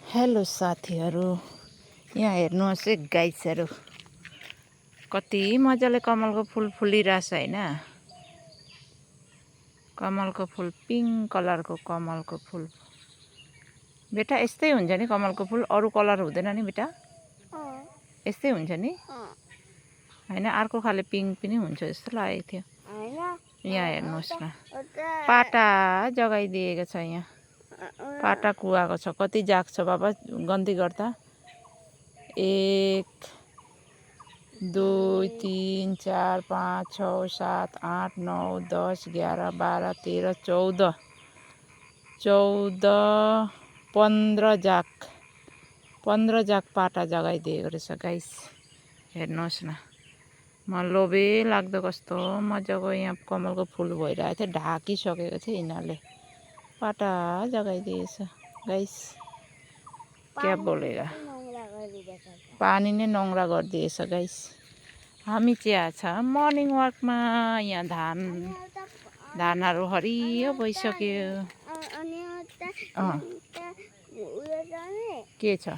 Hello साथीहरू, यहाँ हेर्नुहोस् है गाइसहरू, कति मजाले कमलको फुल फुलिरहेछ हैन। कमलको फुल पिङ्क कलरको कमलको फुल। बेटा यस्तै हुन्छ नि कमलको फुल, अरू कलर हुँदैन नि बेटा? यस्तै हुन्छ नि हैन? अर्को खाले पिङ्क पनि हुन्छ जस्तो लागेको थियो। यहाँ हेर्नुहोस् न, पाटा जगाइदिएको छ। यहाँ पाटा कुवाको छ। कति जाग्छ बाबा गन्ती गर्दा? 1 2 3 4 5 6 7 8 9 10 11 12 13 14 15 जाग पाटा जगाइदिएको रहेछ गाइस। हेर्नुहोस् न, म लोभे लाग्दो कस्तो मजाको यहाँ कमलको फुल भइरहेको थियो, ढाकिसकेको थियो यिनीहरूले। पाटा जगाइदिएछ गाइस, क्या बोलेगा। पानी नै नोङ्रा गरिदिएछ गाइस। हामी चाहिँ छ मर्निङ वाकमा। यहाँ धानहरू हरियो भइसक्यो। के छ?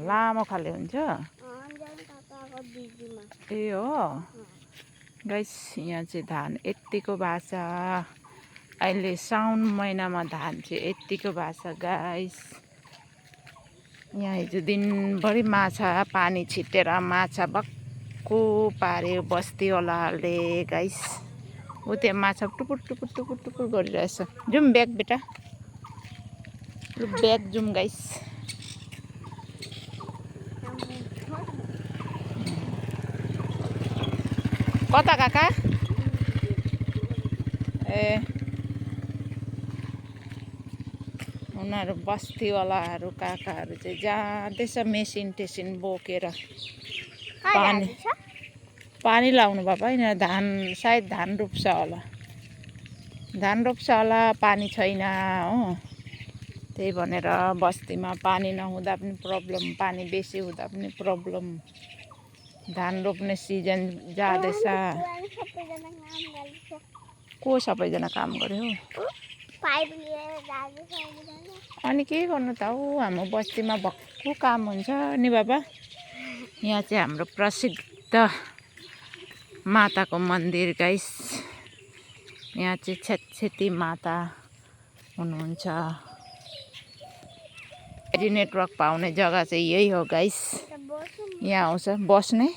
लामो खाले हुन्छ। ए हो गाइस, यहाँ चाहिँ धान यत्तिको भएको छ। अहिले साउन महिनामा धान चाहिँ यत्तिको भएको छ गाइस। यहाँ हिजो दिनभरि माछा पानी छिटेर माछा भक्कु पार्यो बस्तीवालाहरूले गाइस। ऊ त्यहाँ माछा टुपुर टुपुर टुपुर टुपुर गरिरहेछ। जाउँ ब्याग बेटा, लु ब्याग जाउँ गाइस। कता काका? ए उनीहरू बस्तीवालाहरू काकाहरू चाहिँ जाँदैछ मेसिन टेसिन बोकेर पानी लाउनु बाबा। यिनीहरू धान सायद धान रोप्छ होला। पानी छैन हो, त्यही भनेर बस्तीमा पानी नहुँदा पनि प्रब्लम, पानी बेसी हुँदा पनि प्रब्लम। धान रोप्ने सिजन जाँदैछ। को सबैजना काम गर्यो? अनि के गर्नु त हौ, हाम्रो बस्तीमा भक्कु काम हुन्छ नि बाबा। यहाँ चाहिँ हाम्रो प्रसिद्ध माताको मन्दिर गाइस। यहाँ चाहिँ छेत्री माता हुनुहुन्छ। नेटवर्क पाउने जग्गा चाहिँ यही हो गाइस। यहाँ आउँछ बस्ने।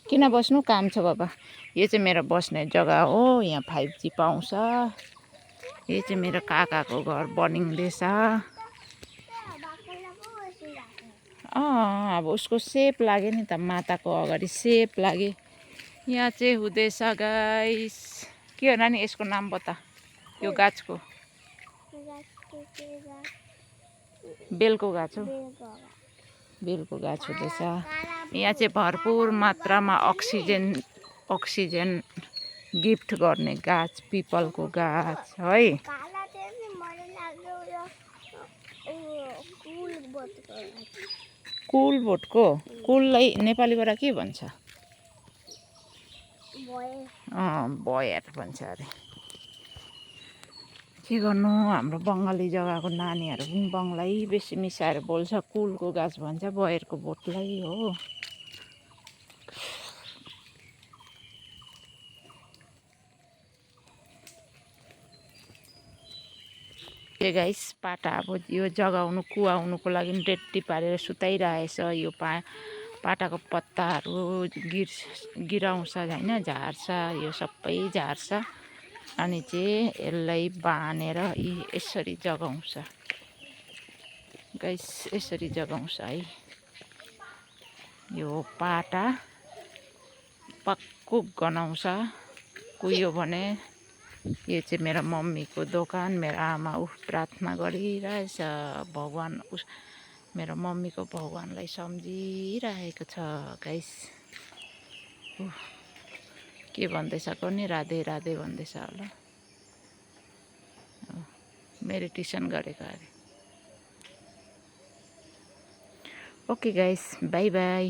किन बस्नु? काम छ बाबा। यो चाहिँ मेरो बस्ने जग्गा हो। यहाँ 5G पाउँछ। यो चाहिँ मेरो काकाको घर बनिँदैछ। अब उसको सेप लाग्यो नि त, माताको अगाडि सेप लाग्यो। यहाँ चाहिँ हुँदैछ गाइस। के हो नानी यसको नाम बता? यो गाछको बेलको गाछ हो। बेलको गाछ हुँदैछ। यहाँ चाहिँ भरपुर मात्रामा अक्सिजन गिफ्ट गर्ने गाछ, पिपलको गाछ है। कुलबोटको कुललाई नेपालीबाट के भन्छ? बयर भन्छ अरे। के गर्नु, हाम्रो बङ्गाली जग्गाको नानीहरू पनि बङ्गलाई बेसी मिसाएर बोल्छ। कुलको गाछ भन्छ बयरको बोटलाई हो। गाइस पाटा अब यो जगाउनु कुवाउनुको लागि रेडी पारेर सुताइरहेछ। यो पाटाको पत्ताहरू गिराउँछ हैन, झार्छ। यो सबै झार्छ अनि चाहिँ यसलाई बाँधेर यसरी जगाउँछ गाइस। यसरी जगाउँछ है। यो पाटा पक्कु गनाउँछ कुहियो भने। यो चाहिँ मेरो मम्मीको दोकान। मेरो आमा प्रार्थना गरिरहेछ। भगवान मेरो मम्मीको भगवानलाई सम्झिरहेको छ गाइस। के भन्दैछ कोनी? राधे राधे भन्दैछ होला। मेडिटेसन गरेको अरे। Okay guys, by by.